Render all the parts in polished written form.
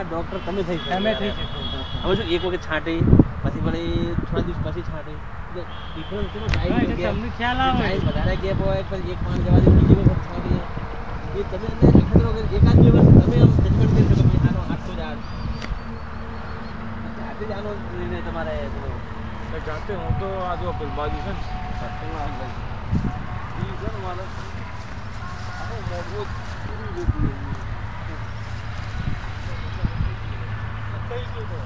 doctor તમે થઈ શકો તમે થઈ શકો હવે જો એક વખત છાંટે પછી વળી થોડા દિવસ પછી છાંટે ડિફરન્સ છે ટાઈમ તમને ખ્યાલ આવે ટાઈમ વધારે ગેપ હોય પછી એક પાણી જવા દે બીજી વખત છાંટે એ તમે અંદર અખતરો એકાદ બે વર્ષ તમે આમ જજમેન્ટ કરી શકો ભાઈ આનો આટલો જ આ જાતે જ આનો નિર્ણય તમારે પેલો જાતે હું તો આ જો બાજુ છે ને એમાં ઈ છે ને મારે આનું મોઢું પૂરું રેતી થઈ ગયું તો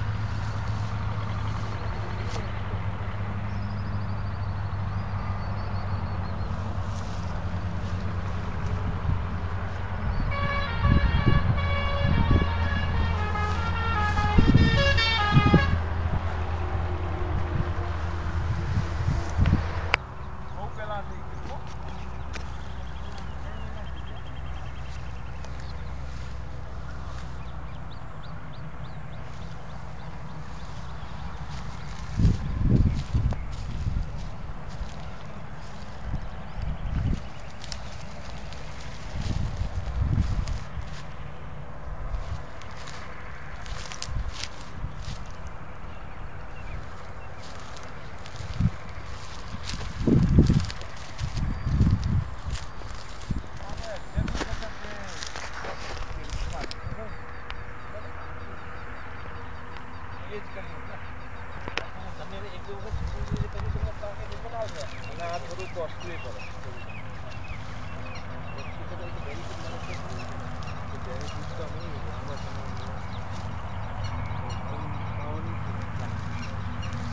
અને આ થોડું કોસ્ટલી પડે બેનિફિટ મળે તો બેનિફિટ તો નહીં લાંબા સમયમાં થવાની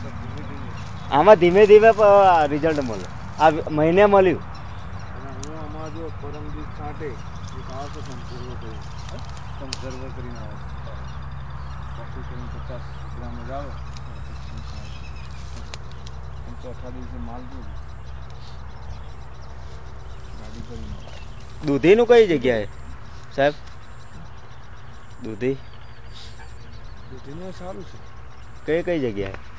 છે ધીમે ધીમે આમાં ધીમે ધીમે રિઝલ્ટ મળે આ મહિને મળ્યું અને હું આમાં જો પરમદીપ છાંટે એક આવે છે કંસર્વ કરીને કંસર્વ કરીને આવે છે 250 ગ્રામ જ આવે અને ચોથા દિવસે માલ જોજો ગાડી ભરીને આવે દૂધીનું કઈ જગ્યાએ સાહેબ દૂધીનું સારું છે કઈ કઈ જગ્યાએ